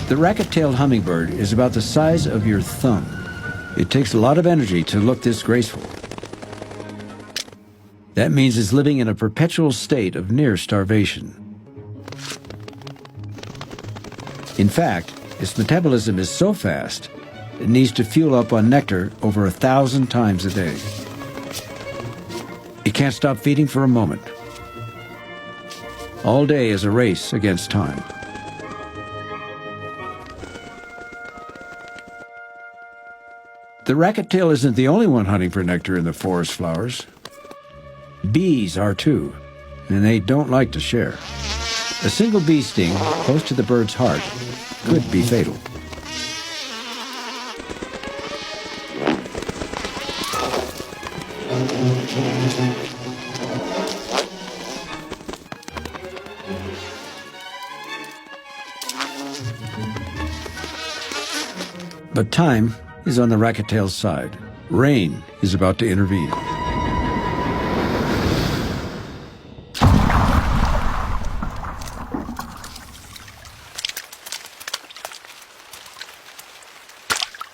The racket-tailed hummingbird is about the size of your thumb. It takes a lot of energy to look this graceful. That means it's living in a perpetual state of near starvation. In fact, its metabolism is so fast, it needs to fuel up on nectar over 1,000 times a day. It can't stop feeding for a moment. All day is a race against time. The racket-tail isn't the only one hunting for nectar in the forest flowers. Bees are too, and they don't like to share. A single bee sting close to the bird's heart could be fatal. But time is on the racket-tail's side. Rain is about to intervene.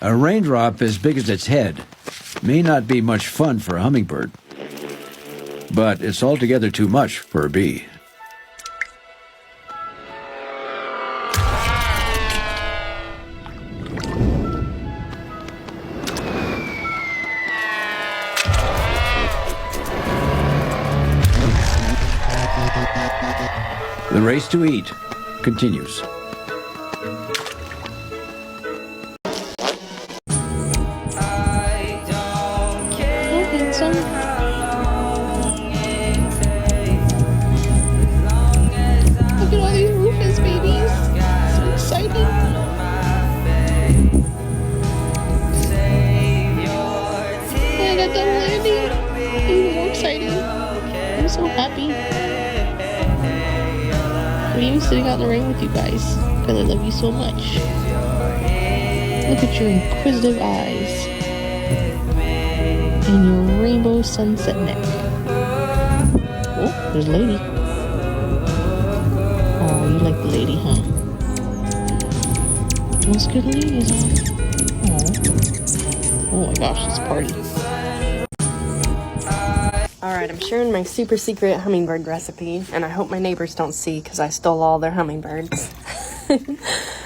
A raindrop as big as its head may not be much fun for a hummingbird, but it's altogether too much for a bee. The race to eat continues. So happy. I'm even sitting out in the rain with you guys because I love you so much. Look at your inquisitive eyes and your rainbow sunset neck. Oh, there's a lady. Oh, you like the lady, huh? Don't scare the ladies off. Oh my gosh, it's a party. Alright, I'm sharing my super secret hummingbird recipe, and I hope my neighbors don't see because I stole all their hummingbirds.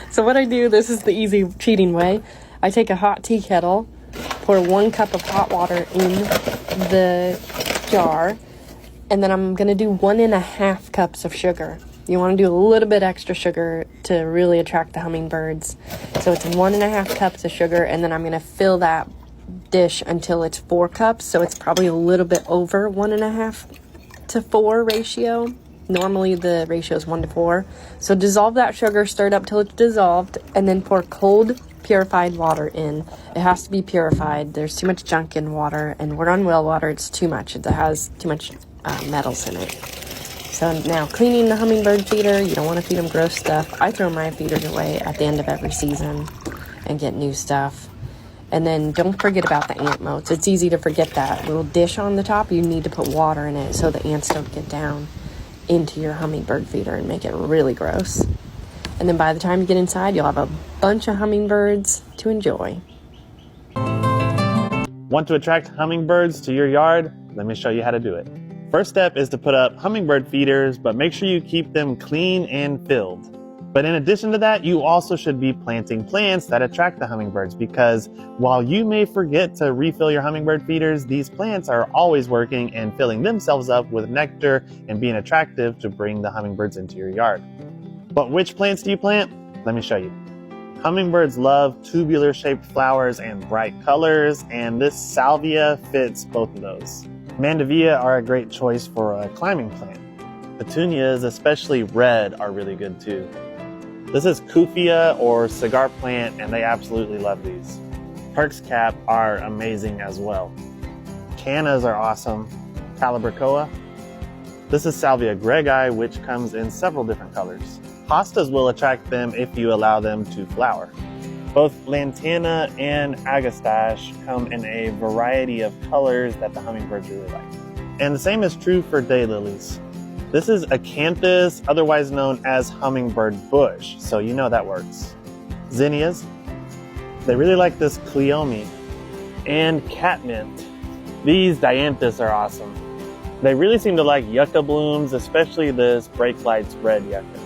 So what I do, this is the easy cheating way. I take a hot tea kettle, pour 1 cup of hot water in the jar, and then I'm going to do 1.5 cups of sugar. You want to do a little bit extra sugar to really attract the hummingbirds. So it's 1.5 cups of sugar, and then I'm going to fill that dish until it's 4 cups, so it's probably a little bit over 1.5 to 4 ratio. Normally the ratio is 1 to 4. So dissolve that sugar, stir it up till it's dissolved, and then pour cold purified water in. It has to be purified. There's too much junk in water, and we're on well water. It's too much. It has too much metals in it. So now cleaning the hummingbird feeder. You don't want to feed them gross stuff. I throw my feeders away at the end of every season and get new stuff. And then don't forget about the ant motes. It's easy to forget that little dish on the top. You need to put water in it so the ants don't get down into your hummingbird feeder and make it really gross. And then by the time you get inside, you'll have a bunch of hummingbirds to enjoy. Want to attract hummingbirds to your yard? Let me show you how to do it. First step is to put up hummingbird feeders, but make sure you keep them clean and filled. But in addition to that, you also should be planting plants that attract the hummingbirds, because while you may forget to refill your hummingbird feeders, these plants are always working and filling themselves up with nectar and being attractive to bring the hummingbirds into your yard. But which plants do you plant? Let me show you. Hummingbirds love tubular shaped flowers and bright colors, and this salvia fits both of those. Mandevilla are a great choice for a climbing plant. Petunias, especially red, are really good too. This is Kufia or cigar plant, and they absolutely love these. Perk's cap are amazing as well. Cannas are awesome. Calibrachoa. This is Salvia greggii, which comes in several different colors. Hostas will attract them if you allow them to flower. Both lantana and agastache come in a variety of colors that the hummingbirds really like. And the same is true for daylilies. This is acanthus, otherwise known as hummingbird bush, so you know that works. zinnias. They really like this cleome and catmint. These dianthus are awesome. They really seem to like yucca blooms, especially this brake lights red yucca.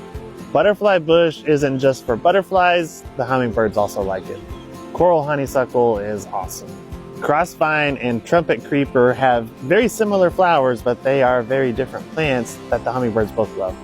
Butterfly bush isn't just for butterflies, the hummingbirds also like it. Coral honeysuckle is awesome. Crossvine and trumpet creeper have very similar flowers, but they are very different plants that the hummingbirds both love.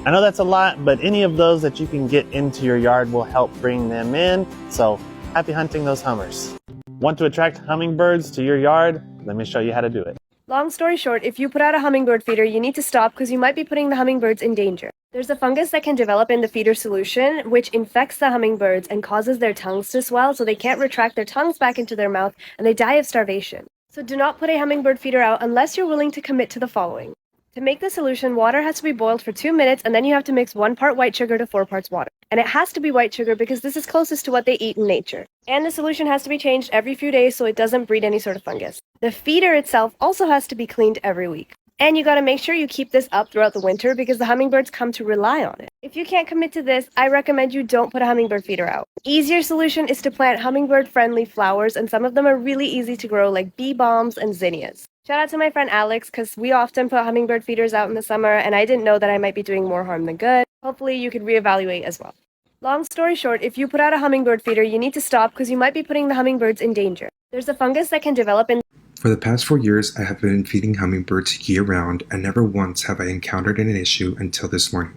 I know that's a lot, but any of those that you can get into your yard will help bring them in, so happy hunting those hummers. Want to attract hummingbirds to your yard? Let me show you how to do it. Long story short, if you put out a hummingbird feeder, you need to stop because you might be putting the hummingbirds in danger. There's a fungus that can develop in the feeder solution, which infects the hummingbirds and causes their tongues to swell so they can't retract their tongues back into their mouth and they die of starvation. So do not put a hummingbird feeder out unless you're willing to commit to the following. To make the solution, water has to be boiled for 2 minutes and then you have to mix 1 part white sugar to 4 parts water. And it has to be white sugar because this is closest to what they eat in nature. And the solution has to be changed every few days so it doesn't breed any sort of fungus. The feeder itself also has to be cleaned every week. And you gotta make sure you keep this up throughout the winter because the hummingbirds come to rely on it. If you can't commit to this, I recommend you don't put a hummingbird feeder out. Easier solution is to plant hummingbird-friendly flowers, and some of them are really easy to grow, like bee balms and zinnias. Shout out to my friend Alex, because we often put hummingbird feeders out in the summer, and I didn't know that I might be doing more harm than good. Hopefully you could reevaluate as well. Long story short, if you put out a hummingbird feeder, you need to stop because you might be putting the hummingbirds in danger. There's a fungus that can develop in... For the past 4 years, I have been feeding hummingbirds year-round, and never once have I encountered an issue until this morning.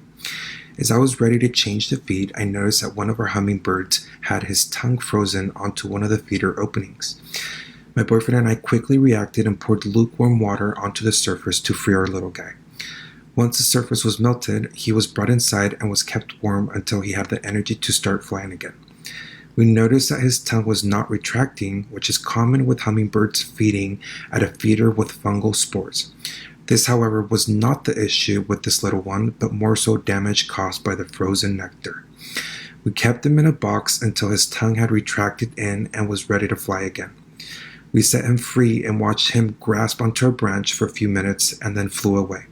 As I was ready to change the feed, I noticed that one of our hummingbirds had his tongue frozen onto one of the feeder openings. My boyfriend and I quickly reacted and poured lukewarm water onto the surface to free our little guy. Once the surface was melted, he was brought inside and was kept warm until he had the energy to start flying again. We noticed that his tongue was not retracting, which is common with hummingbirds feeding at a feeder with fungal spores. This, however, was not the issue with this little one, but more so damage caused by the frozen nectar. We kept him in a box until his tongue had retracted in and was ready to fly again. We set him free and watched him grasp onto a branch for a few minutes and then flew away.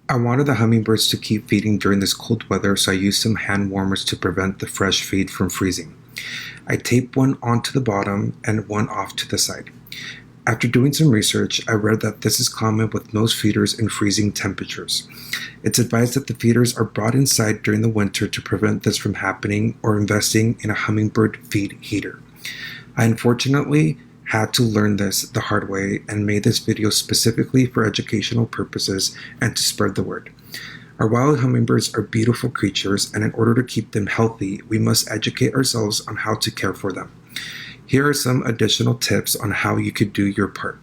I wanted the hummingbirds to keep feeding during this cold weather, so I used some hand warmers to prevent the fresh feed from freezing. I taped one onto the bottom and one off to the side. After doing some research, I read that this is common with most feeders in freezing temperatures. It's advised that the feeders are brought inside during the winter to prevent this from happening, or investing in a hummingbird feed heater. I unfortunately had to learn this the hard way and made this video specifically for educational purposes and to spread the word. Our wild hummingbirds are beautiful creatures, and in order to keep them healthy, we must educate ourselves on how to care for them. Here are some additional tips on how you could do your part.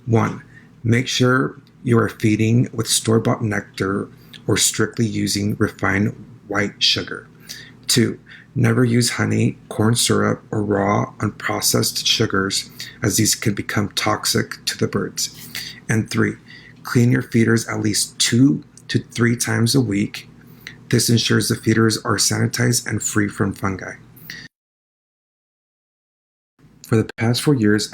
1. Make sure you are feeding with store-bought nectar or strictly using refined white sugar. 2. Never use honey, corn syrup, or raw, unprocessed sugars, as these can become toxic to the birds. And 3. Clean your feeders at least 2 to 3 times a week. This ensures the feeders are sanitized and free from fungi. For the past 4 years,